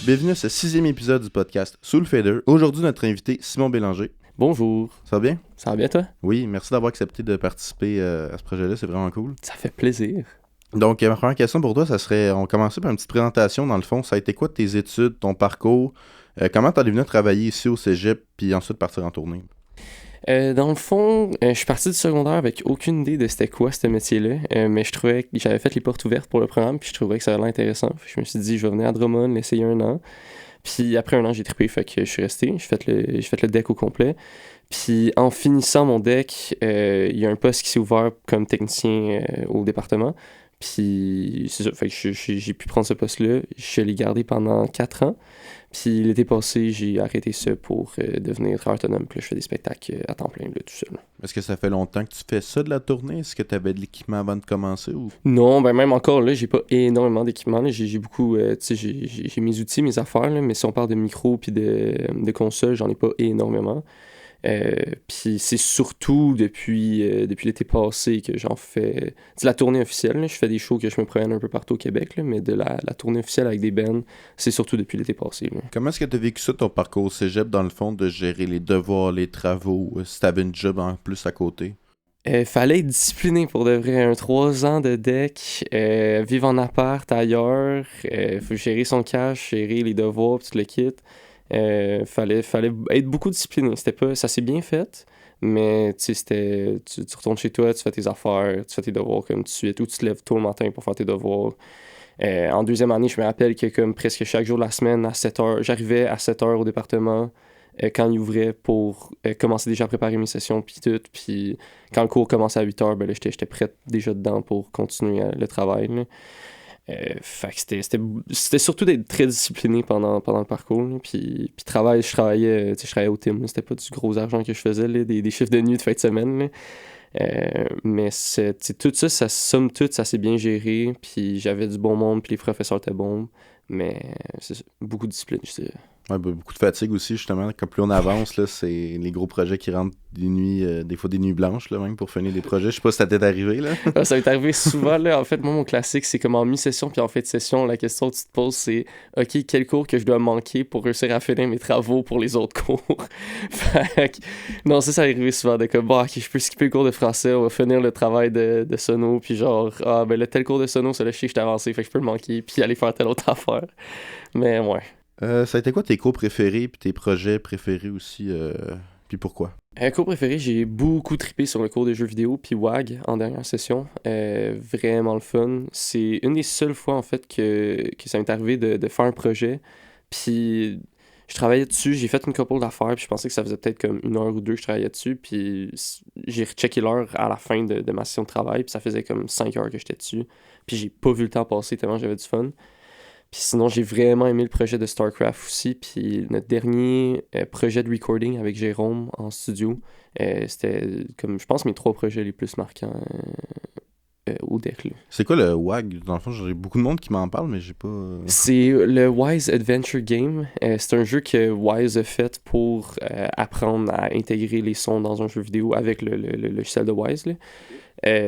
bienvenue à ce 6e épisode du podcast Soul Fader. Aujourd'hui, notre invité, Simon Bélanger. Bonjour. Ça va bien? Ça va bien, toi? Oui, merci d'avoir accepté de participer à ce projet-là, c'est vraiment cool. Ça fait plaisir. Donc, ma première question pour toi, ça serait, on commençait par une petite présentation dans le fond. Ça a été quoi tes études, ton parcours? Comment t'es venu travailler ici au cégep, puis ensuite partir en tournée? Dans le fond, je suis parti du secondaire avec aucune idée de c'était quoi ce métier-là, mais je trouvais que j'avais fait les portes ouvertes pour le programme, puis je trouvais que ça avait l'air intéressant. Je me suis dit, je vais venir à Drummond, l'essayer un an. Puis après un an, j'ai trippé, fait que je suis resté. J'ai fait le deck au complet. Puis en finissant mon deck, il y a un poste qui s'est ouvert comme technicien au département. Puis c'est ça, fait que j'ai pu prendre ce poste-là. Je l'ai gardé pendant 4 ans. Puis l'été passé, j'ai arrêté ça pour devenir travailleur autonome. Puis là, je fais des spectacles à temps plein, là, tout seul. Est-ce que ça fait longtemps que tu fais ça de la tournée? Est-ce que tu avais de l'équipement avant de commencer? Ou... Non, ben même encore là, j'ai pas énormément d'équipement. Là. J'ai beaucoup, tu sais, j'ai mes outils, mes affaires, là, mais si on parle de micro puis de console, j'en ai pas énormément. Puis c'est surtout depuis l'été passé que j'en fais. C'est la tournée officielle, là. Je fais des shows que je me promène un peu partout au Québec, là, mais de la tournée officielle avec des bands, c'est surtout depuis l'été passé. Là. Comment est-ce que tu as vécu ça, ton parcours au cégep, dans le fond, de gérer les devoirs, les travaux, si t'avais une job en plus à côté? Fallait être discipliné pour de vrai. 3 ans de deck, vivre en appart ailleurs, faut gérer son cash, gérer les devoirs, puis tout le kit. Fallait être beaucoup discipliné. C'était pas, ça s'est bien fait, mais tu sais, tu retournes chez toi, tu fais tes affaires, tu fais tes devoirs comme tout de suite, ou tu te lèves tôt le matin pour faire tes devoirs. En deuxième année, je me rappelle que comme presque chaque jour de la semaine, à 7h, j'arrivais à 7h au département quand il ouvrait pour commencer déjà à préparer mes sessions puis tout. Puis quand le cours commençait à 8h, ben là, j'étais prêt déjà dedans pour continuer le travail. Là. Fait que c'était surtout d'être très discipliné pendant le parcours. Là. Puis je travaillais au team. C'était pas du gros argent que je faisais, là, des chiffres de nuit de fin de semaine. Là. Mais tout ça, somme toute, ça s'est bien géré. Puis j'avais du bon monde, puis les professeurs étaient bons. Mais c'est ça, beaucoup de discipline, je dirais. Ouais, beaucoup de fatigue aussi, justement. Comme plus on avance, là, c'est les gros projets qui rentrent des nuits, des fois des nuits blanches, là, même pour finir des projets. Je sais pas si ça t'est arrivé, là. Ça m'est arrivé souvent, là. En fait, moi, mon classique, c'est comme en mi-session puis en fin de session, la question que tu te poses, c'est OK, quel cours que je dois manquer pour réussir à finir mes travaux pour les autres cours? Fait que, non, ça arrivé souvent de comme, bon, OK, je peux skipper le cours de français, on va finir le travail de sono, puis genre, ah, ben, le tel cours de sono, ça, là, je sais que je t'ai avancé, fait que je peux le manquer, puis aller faire telle autre affaire. Mais, ouais. Ça a été quoi tes cours préférés puis tes projets préférés aussi, puis pourquoi? Cours préféré, j'ai beaucoup trippé sur le cours de jeux vidéo puis WAG en dernière session. Vraiment le fun. C'est une des seules fois en fait que ça m'est arrivé de faire un projet. Puis je travaillais dessus, j'ai fait une couple d'affaires, puis je pensais que ça faisait peut-être comme 1 heure ou 2 que je travaillais dessus. Puis j'ai rechecké l'heure à la fin de ma session de travail, puis ça faisait comme 5 heures que j'étais dessus. Puis j'ai pas vu le temps passer tellement j'avais du fun. Puis sinon, j'ai vraiment aimé le projet de StarCraft aussi. Puis notre dernier projet de recording avec Jérôme en studio, c'était comme, je pense, mes 3 projets les plus marquants au deck. Là. C'est quoi le WAG? Dans le fond, j'ai beaucoup de monde qui m'en parle, mais j'ai pas... C'est le Wise Adventure Game. C'est un jeu que Wise a fait pour apprendre à intégrer les sons dans un jeu vidéo avec le logiciel de Wise. Là.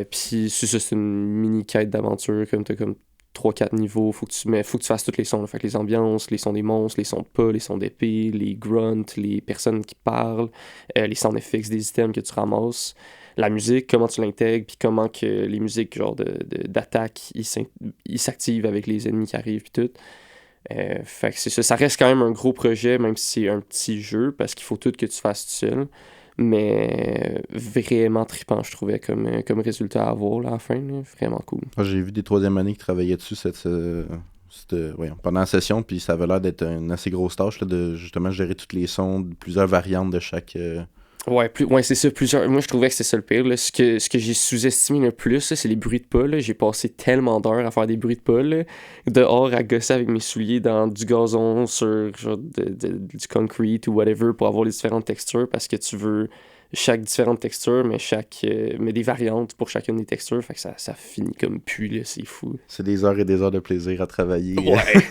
Puis c'est ça, c'est une mini-quête d'aventure, comme t'as comme 3-4 niveaux, faut que tu fasses tous les sons, là. Fait que les ambiances, les sons des monstres, les sons de pas, les sons d'épée, les grunts, les personnes qui parlent, les sound effects des items que tu ramasses, la musique, comment tu l'intègres, puis comment que les musiques genre d'attaque, ils s'activent avec les ennemis qui arrivent, puis tout. Fait que c'est ça, ça reste quand même un gros projet, même si c'est un petit jeu, parce qu'il faut tout que tu fasses tout seul. Mais vraiment trippant, je trouvais, comme résultat à avoir là, à la fin. Là. Vraiment cool. Moi, j'ai vu des 3e années qui travaillaient dessus pendant la session, puis ça avait l'air d'être une assez grosse tâche là, de justement gérer tous les sons, plusieurs variantes de chaque... Ouais, c'est ça, plusieurs. Moi, je trouvais que c'était ça le pire. Là. Ce que j'ai sous-estimé le plus, là, c'est les bruits de pas. Là. J'ai passé tellement d'heures à faire des bruits de pas. Là. Dehors, à gosser avec mes souliers dans du gazon, sur genre, du concrete ou whatever, pour avoir les différentes textures, parce que tu veux chaque différente texture, mais des variantes pour chacune des textures. Fait que ça finit comme pu, là, c'est fou. C'est des heures et des heures de plaisir à travailler.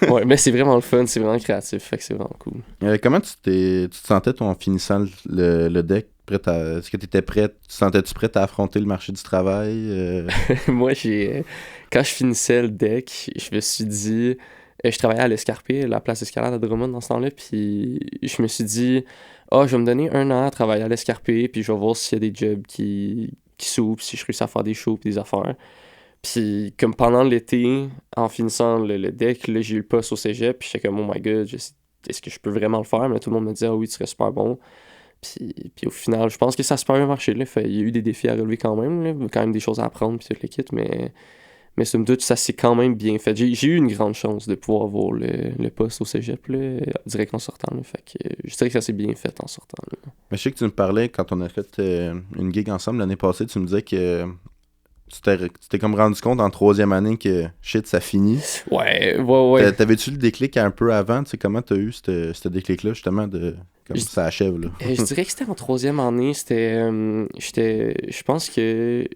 Ouais, mais c'est vraiment le fun, c'est vraiment créatif, fait que c'est vraiment cool. Comment tu te sentais, toi, en finissant le deck? Est-ce que tu étais prête? Tu sentais-tu prête à affronter le marché du travail? Moi, quand je finissais le deck, je me suis dit... Je travaillais à l'Escarpé, la place d'escalade à Drummond dans ce temps-là, puis je me suis dit, je vais me donner 1 an à travailler à l'Escarpé, puis je vais voir s'il y a des jobs qui s'ouvrent, puis si je réussis à faire des shows puis des affaires. Puis comme pendant l'été, en finissant le deck, là, j'ai eu le poste au cégep, puis j'étais comme, oh my god, est-ce que je peux vraiment le faire? Mais tout le monde me disait, ah oui, tu serais super bon. Puis au final, je pense que ça a super bien marché. Là. Il y a eu des défis à relever quand même, là, quand même des choses à apprendre, puis toute l'équipe, mais somme toute, ça s'est quand même bien fait. J'ai eu une grande chance de pouvoir avoir le poste au cégep, là, direct en sortant. Là. Fait que je dirais que ça s'est bien fait en sortant. Là. Mais je sais que tu me parlais quand on a fait une gig ensemble l'année passée, tu me disais que tu t'es comme rendu compte en 3e année que shit, ça finit. Ouais. T'avais-tu le déclic un peu avant? Tu sais, comment t'as eu ce déclic-là, justement, de comme ça achève, là? Je dirais que c'était en 3e année. Je pense que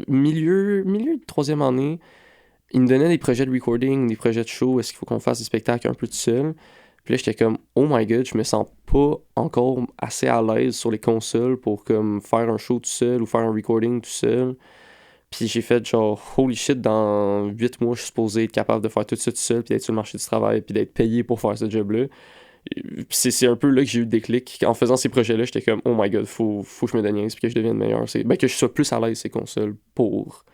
milieu de 3e année, ils me donnaient des projets de recording, des projets de show, est-ce qu'il faut qu'on fasse des spectacles un peu tout seul. Puis là, j'étais comme, oh my god, je me sens pas encore assez à l'aise sur les consoles pour comme faire un show tout seul ou faire un recording tout seul. Puis j'ai fait genre, holy shit, dans 8 mois, je suis supposé être capable de faire tout ça tout seul, puis d'être sur le marché du travail, puis d'être payé pour faire ce job-là. Puis c'est un peu là que j'ai eu le déclic. En faisant ces projets-là, j'étais comme, oh my god, faut que je me donne puis que je devienne meilleur. Que je sois plus à l'aise ces consoles pour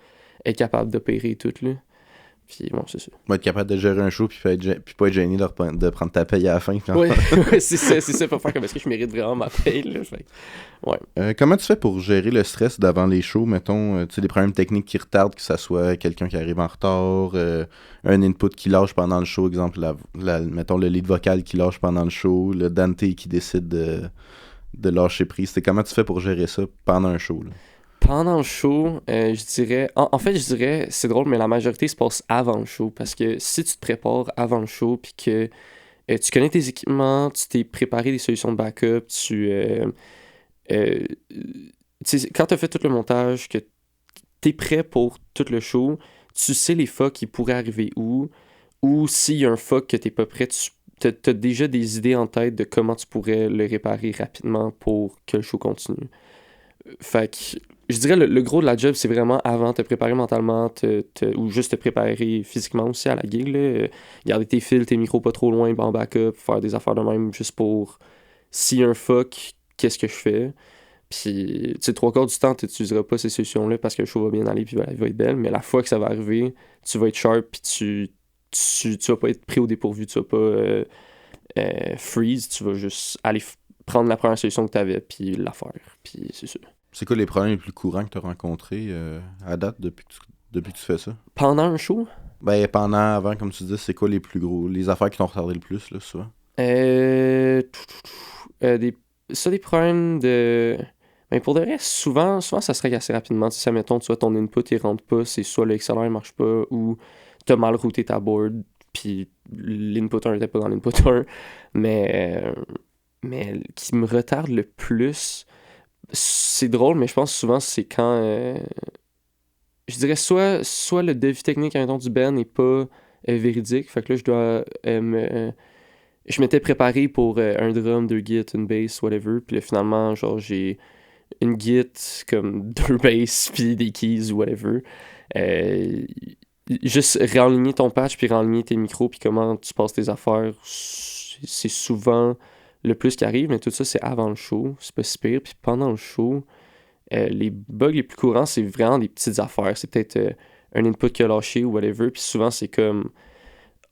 être capable d'opérer tout, là. Puis bon, c'est ça. Être capable de gérer un show puis pas être gêné de prendre ta paye à la fin. Ouais, c'est ça, pour faire comme est-ce que je mérite vraiment ma paye, là. Ouais. Comment tu fais pour gérer le stress d'avant les shows, mettons, tu sais, des problèmes techniques qui retardent, que ça soit quelqu'un qui arrive en retard, un input qui lâche pendant le show, exemple, mettons le lead vocal qui lâche pendant le show, le Dante qui décide de lâcher prise. Comment tu fais pour gérer ça pendant un show, là? Pendant le show, je dirais... En fait, je dirais, c'est drôle, mais la majorité se passe avant le show. Parce que si tu te prépares avant le show, puis que tu connais tes équipements, tu t'es préparé des solutions de backup, quand tu as fait tout le montage, que tu es prêt pour tout le show, tu sais les fucks qui pourraient arriver où, ou s'il y a un fuck que t'es pas prêt, tu as déjà des idées en tête de comment tu pourrais le réparer rapidement pour que le show continue. Fait que je dirais le gros de la job, c'est vraiment avant te préparer mentalement ou juste te préparer physiquement aussi à la gig. Là. Garder tes fils, tes micros pas trop loin, en backup, faire des affaires de même juste pour s'il y a un fuck, qu'est-ce que je fais. Puis, tu sais, 3/4 du temps, tu n'utiliseras pas ces solutions-là parce que le show va bien aller puis la vie va être belle. Mais la fois que ça va arriver, tu vas être sharp puis tu vas pas être pris au dépourvu, tu vas pas freeze, tu vas juste aller prendre la première solution que tu avais puis la faire. Puis c'est ça. C'est quoi les problèmes les plus courants que tu as rencontrés à date depuis que tu fais ça? Pendant un show? Ben, pendant, avant, comme tu dis, c'est quoi les plus gros, les affaires qui t'ont retardé le plus, là, souvent? Des problèmes de... Mais pour de vrai, souvent ça se règle assez rapidement. Si, mettons, tu vois, ton input, il rentre pas, c'est soit le XLR ne marche pas, ou t'as mal routé ta board, puis l'input 1 n'était pas dans l'input 1. Mais qui me retarde le plus, c'est drôle, mais je pense souvent c'est quand... je dirais soit le devis technique, mettons, du Ben n'est pas véridique, fait que là, je dois je m'étais préparé pour un drum, 2 gits, une bass, whatever, puis là, finalement, genre, j'ai une git, comme 2 basses, puis des keys, whatever. Juste réaligner ton patch, puis réaligner tes micros, puis comment tu passes tes affaires, c'est souvent le plus qui arrive, mais tout ça, c'est avant le show, c'est pas si pire. Puis pendant le show, les bugs les plus courants, c'est vraiment des petites affaires. C'est peut-être un input qui a lâché ou whatever, puis souvent, c'est comme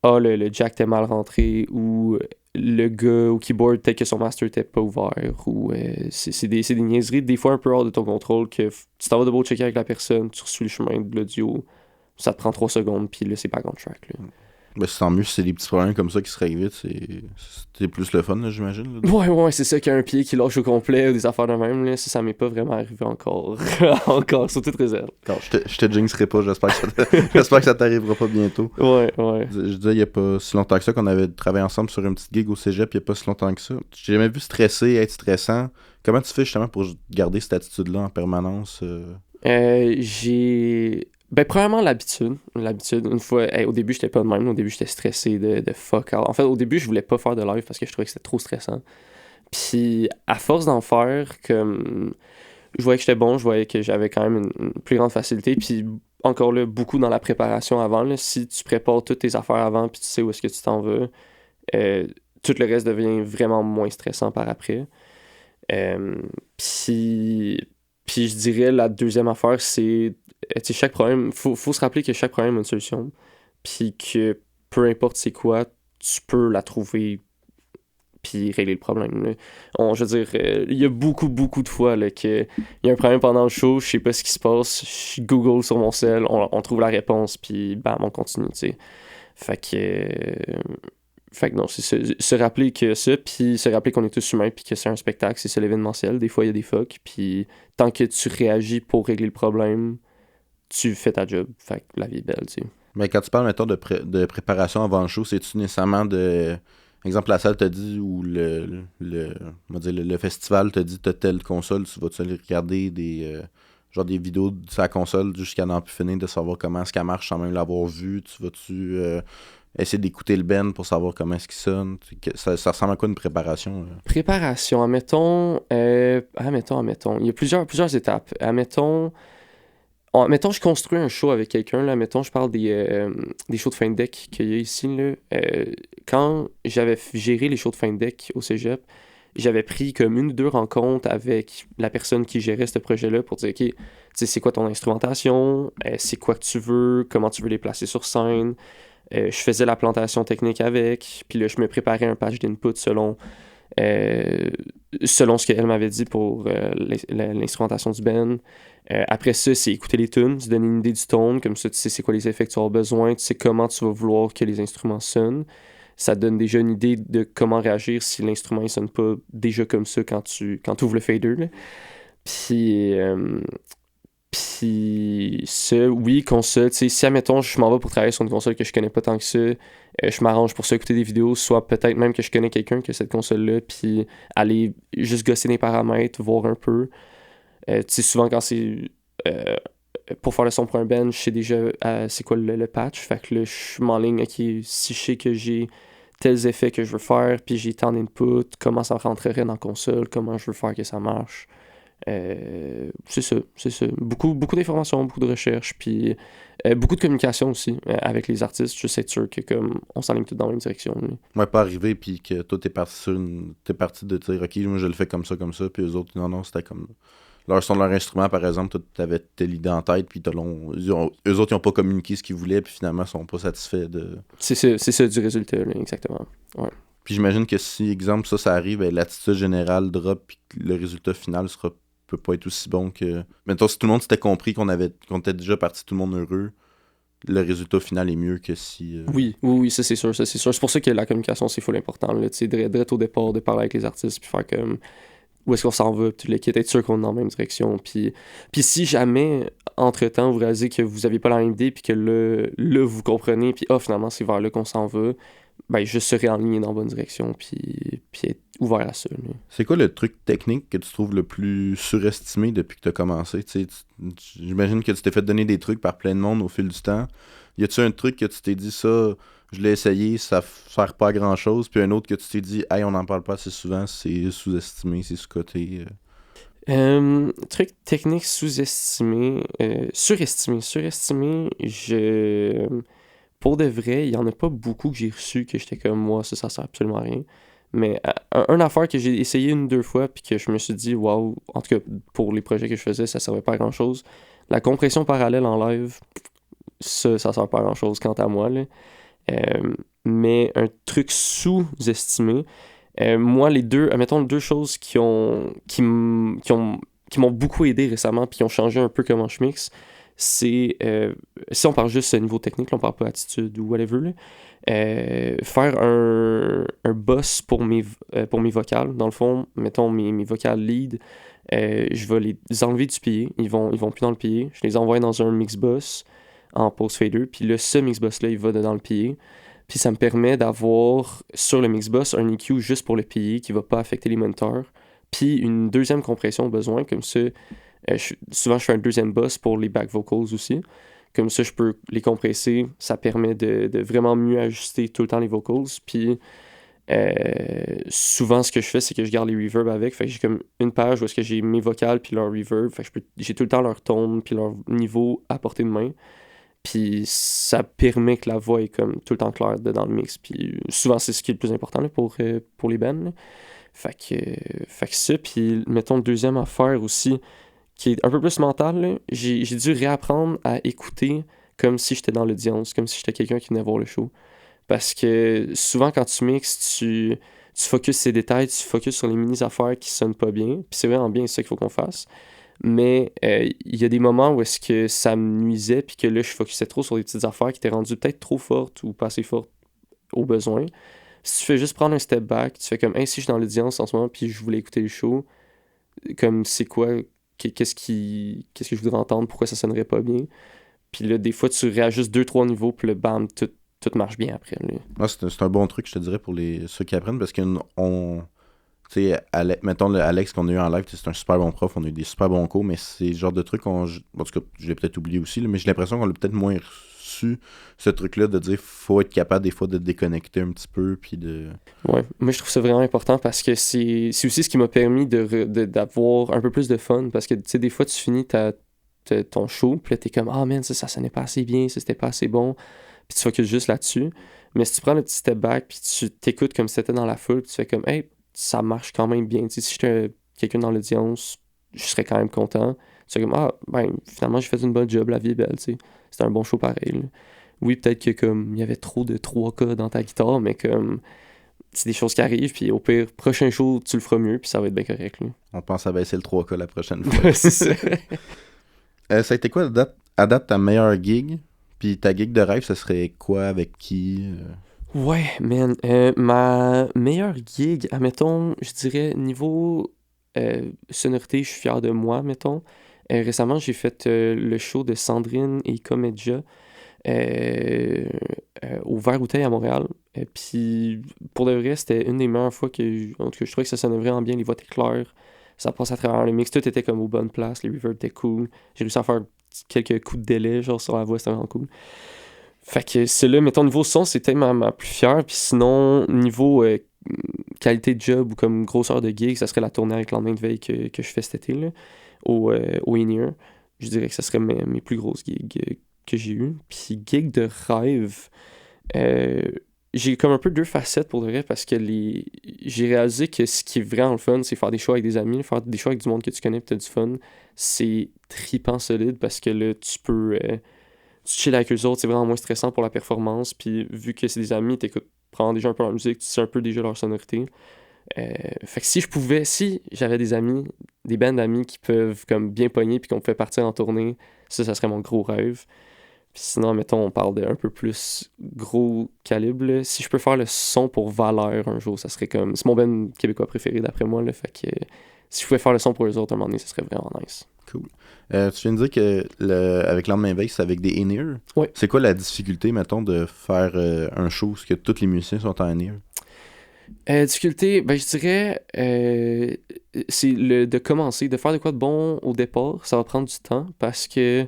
le jack était mal rentré, ou le gars au keyboard, peut-être que son master était pas ouvert, ou c'est des niaiseries, des fois un peu hors de ton contrôle, que tu t'en vas de checker avec la personne, tu reçois le chemin de l'audio, ça te prend 3 secondes, puis là, c'est back on track. Là. Ben, c'est tant mieux si c'est des petits problèmes comme ça qui se règlent vite, c'est plus le fun, là, j'imagine. Là. Ouais, c'est ça, qu'il y a un pied qui lâche au complet ou des affaires de même, là, ça m'est pas vraiment arrivé encore. Encore, sur toute réserve. Je te jinxerai pas, j'espère que ça t'arrivera pas bientôt. Ouais. Je disais, il y a pas si longtemps que ça qu'on avait travaillé ensemble sur une petite gig au cégep, il y a pas si longtemps que ça. J'ai jamais vu être stressant. Comment tu fais justement pour garder cette attitude-là en permanence? Premièrement, l'habitude. Une fois, au début, j'étais pas de même. Au début, j'étais stressé de fuck out. En fait, au début, je voulais pas faire de live parce que je trouvais que c'était trop stressant. Puis, à force d'en faire, comme... je voyais que j'étais bon, je voyais que j'avais quand même une plus grande facilité. Puis encore là, beaucoup dans la préparation avant. Là. Si tu prépares toutes tes affaires avant puis tu sais où est-ce que tu t'en vas, euh, tout le reste devient vraiment moins stressant par après. Euh, puis, puis je dirais la deuxième affaire, c'est tu sais, chaque problème, faut se rappeler que chaque problème a une solution. Puis que peu importe c'est quoi, tu peux la trouver puis régler le problème. Là. Je veux dire, il y a beaucoup de fois là, que il y a un problème pendant le show, je sais pas ce qui se passe, je Google sur mon cell, on trouve la réponse, puis bam, on continue, tu sais. Fait que... fait que non, c'est se rappeler que ça, puis se rappeler qu'on est tous humains, puis que c'est un spectacle, c'est ça l'événementiel. Des fois, il y a des fucks, puis tant que tu réagis pour régler le problème, tu fais ta job. Fait que la vie est belle, tu sais. Mais quand tu parles, mettons, de préparation avant le show, c'est-tu nécessairement de... Exemple, la salle t'a dit, ou on va dire, le festival t'a dit, t'as telle console, tu vas-tu aller regarder genre des vidéos de sa console jusqu'à n'en plus finir, de savoir comment est-ce qu'elle marche sans même l'avoir vu, tu vas-tu essayer d'écouter le band pour savoir comment est-ce qu'il sonne, ça ressemble à quoi une préparation? Préparation, admettons, il y a plusieurs étapes. Admettons, je construis un show avec quelqu'un, là, admettons, je parle des shows de fin de deck qu'il y a ici, là. Quand j'avais géré les shows de fin de deck au cégep, j'avais pris comme 1 ou 2 rencontres avec la personne qui gérait ce projet-là pour dire, OK, tu sais, c'est quoi ton instrumentation, c'est quoi que tu veux, comment tu veux les placer sur scène. Je faisais la plantation technique avec, puis là, je me préparais un page d'input euh, selon ce qu'elle m'avait dit pour l'instrumentation du band. Après ça, c'est écouter les tunes, se donner une idée du tone, comme ça tu sais c'est quoi les effets que tu auras besoin, tu sais comment tu vas vouloir que les instruments sonnent. Ça te donne déjà une idée de comment réagir si l'instrument ne sonne pas déjà comme ça quand tu ouvres le fader. Là. Puis, puis ça, oui, console, tu sais, si admettons je m'en vais pour travailler sur une console que je connais pas tant que ça, je m'arrange pour ça écouter des vidéos, soit peut-être même que je connais quelqu'un qui a cette console-là, puis aller juste gosser des paramètres, voir un peu. Tu sais, souvent quand c'est pour faire le son pour un band, je sais déjà c'est quoi le patch, fait que là, je m'enligne, ok, si je sais que j'ai tels effets que je veux faire, puis j'ai tant d'input, comment ça rentrerait dans la console, comment je veux faire que ça marche. C'est ça. Beaucoup d'informations, beaucoup de recherches, puis beaucoup de communication aussi avec les artistes. Je sais être sûr que comme on s'enligne tous dans la même direction. Là. Ouais, pas arriver, puis que toi, t'es parti de dire, ok, moi, je le fais comme ça, puis eux autres, non, c'était comme... Leur son de leur instrument, par exemple, toi, t'avais telle idée en tête, puis eux autres, ils ont pas communiqué ce qu'ils voulaient, puis finalement, ils sont pas satisfaits de... C'est ça du résultat, là, exactement. Ouais. Puis j'imagine que si, exemple, ça arrive, ben, l'attitude générale drop, puis que le résultat final peut pas être aussi bon que... Mettons, si tout le monde s'était compris qu'on était déjà parti tout le monde heureux, le résultat final est mieux que si... Oui, ça c'est sûr. C'est pour ça que la communication, c'est full important, là, tu sais, direct au départ, de parler avec les artistes, puis faire comme... Où est-ce qu'on s'en va, puis l'équipe, être sûr qu'on est dans la même direction. Puis si jamais, entre-temps, vous réalisez que vous n'aviez pas la même idée, puis que là vous comprenez, puis finalement, c'est vers là qu'on s'en va, ben, je serai en ligne dans la bonne direction, puis être ouvert à ça. Là. C'est quoi le truc technique que tu trouves le plus surestimé depuis que tu as commencé? J'imagine que tu t'es fait donner des trucs par plein de monde au fil du temps. Y a-tu un truc que tu t'es dit, ça, je l'ai essayé, ça sert pas à grand-chose, puis un autre que tu t'es dit, hey, on n'en parle pas assez souvent, c'est sous-estimé, c'est sous-coté? Truc technique sous-estimé, surestimé, pour de vrai, il y en a pas beaucoup que j'ai reçu que j'étais comme moi, ça sert absolument à rien. Mais une affaire que j'ai essayé 1 ou 2 fois, puis que je me suis dit, waouh, en tout cas pour les projets que je faisais, ça servait pas à grand-chose. La compression parallèle en live, ça sert pas à grand-chose quant à moi, là. Mais un truc sous-estimé, moi, admettons, 2 choses qui m'ont beaucoup aidé récemment, puis qui ont changé un peu comment je mixe, c'est, si on parle juste niveau technique, là, on parle pas attitude ou whatever, là, faire un boss pour mes vocales. Dans le fond, mettons mes vocales lead, je vais les enlever du pied, ils vont plus dans le pied, je les envoie dans un mix boss en pause fader, puis là, ce mix boss là, il va dans le pied. Puis ça me permet d'avoir sur le Mixbox un EQ juste pour le pied qui va pas affecter les moniteurs. Puis une deuxième compression au besoin, comme ça. Souvent, je fais un deuxième boss pour les back vocals aussi. Comme ça, je peux les compresser. Ça permet de vraiment mieux ajuster tout le temps les vocals. Puis Souvent, ce que je fais, c'est que je garde les reverbs avec. Fait que j'ai comme une page où est-ce que j'ai mes vocales puis leur reverb. Fait que j'ai tout le temps leur tone puis leur niveau à portée de main. Puis ça permet que la voix est comme tout le temps claire dans le mix. Puis souvent, c'est ce qui est le plus important là, pour les bands. Là. Fait que ça, puis mettons, deuxième affaire aussi, qui est un peu plus mentale, là, j'ai dû réapprendre à écouter comme si j'étais dans l'audience, comme si j'étais quelqu'un qui venait voir le show. Parce que souvent, quand tu mixes, tu focuses ces détails, tu focuses sur les mini-affaires qui sonnent pas bien. Puis c'est vraiment bien ça qu'il faut qu'on fasse. Mais il y a des moments où est-ce que ça me nuisait, puis que là, je focusais trop sur des petites affaires qui étaient rendues peut-être trop fortes ou pas assez fortes au besoin. Si tu fais juste prendre un step back, tu fais comme, hey, si je suis dans l'audience en ce moment, puis je voulais écouter le show, comme c'est quoi, qu'est-ce que je voudrais entendre, pourquoi ça sonnerait pas bien. Puis là, des fois, tu réajustes 2-3 niveaux, puis le bam, tout marche bien après. Là. Moi, c'est un bon truc, je te dirais, pour ceux qui apprennent, parce que tu sais, mettons Alex qu'on a eu en live, c'est un super bon prof, on a eu des super bons cours, mais c'est le genre de truc en tout cas, je l'ai peut-être oublié aussi, là, mais j'ai l'impression qu'on l'a peut-être moins reçu, ce truc-là, de dire faut être capable des fois de déconnecter un petit peu, puis de... Ouais, moi je trouve ça vraiment important parce que c'est aussi ce qui m'a permis d'avoir un peu plus de fun, parce que tu sais, des fois tu finis ton show, puis là t'es comme, ah man, ça sonnait pas assez bien, ça c'était pas assez bon, puis tu focuses juste là-dessus, mais si tu prends le petit step back, puis tu t'écoutes comme si t'étais dans la foule, puis tu fais comme, hey, ça marche quand même bien. Tu sais, si j'étais quelqu'un dans l'audience, je serais quand même content. C'est comme, ah, ben, finalement, j'ai fait une bonne job, la vie est belle, tu sais. C'était un bon show pareil. Là. Oui, peut-être que comme il y avait trop de 3K dans ta guitare, mais comme c'est des choses qui arrivent, puis au pire, prochain show, tu le feras mieux, puis ça va être bien correct. Là. On pense à baisser le 3K la prochaine fois. C'est ça. Ça a été quoi, à date, ta meilleure gig? Puis ta gig de rêve, ce serait quoi, avec qui? Ouais, man. Ma meilleure gig, admettons, je dirais, niveau sonorité, je suis fier de moi, mettons. Récemment, j'ai fait le show de Sandrine et Comedja euh, au Vert-Bouteille à Montréal. Puis, pour de vrai, c'était une des meilleures fois en tout cas, je trouvais que ça sonnait vraiment bien, les voix étaient claires, ça passe à travers le mix, tout était comme aux bonnes places, les reverbs étaient cool. J'ai réussi à faire quelques coups de délai, genre sur la voix, c'était vraiment cool. Fait que c'est là, mettons, niveau son, c'était ma plus fière. Puis sinon, niveau qualité de job ou comme grosseur de gig, ça serait la tournée avec Lendemain de veille que je fais cet été, là, au In-Ear. Je dirais que ça serait mes plus grosses gigs que j'ai eues. Puis gig de rêve, euh, j'ai comme un peu deux facettes pour de vrai parce que j'ai réalisé que ce qui est vraiment le fun, c'est faire des shows avec des amis, faire des shows avec du monde que tu connais et t'as du fun. C'est tripant solide parce que là, tu peux... tu chill avec eux autres, c'est vraiment moins stressant pour la performance. Puis vu que c'est des amis, t'écoutes, prends déjà un peu leur musique, tu sais un peu déjà leur sonorité. Fait que si j'avais des amis, des bands d'amis qui peuvent comme bien pogner puis qu'on peut partir en tournée, ça serait mon gros rêve. Puis sinon, mettons, on parle d'un peu plus gros calibre. Là. Si je peux faire le son pour Valeur un jour, ça serait comme... C'est mon band québécois préféré d'après moi, là, fait que si je pouvais faire le son pour eux autres un moment donné, ça serait vraiment nice. Cool. Tu viens de dire que avec Lendemain veille, c'est avec des in-ear. Ouais. C'est quoi la difficulté, mettons, de faire un show où que tous les musiciens sont en in-ear? Difficulté, ben je dirais, c'est de commencer, de faire de quoi de bon au départ, ça va prendre du temps parce que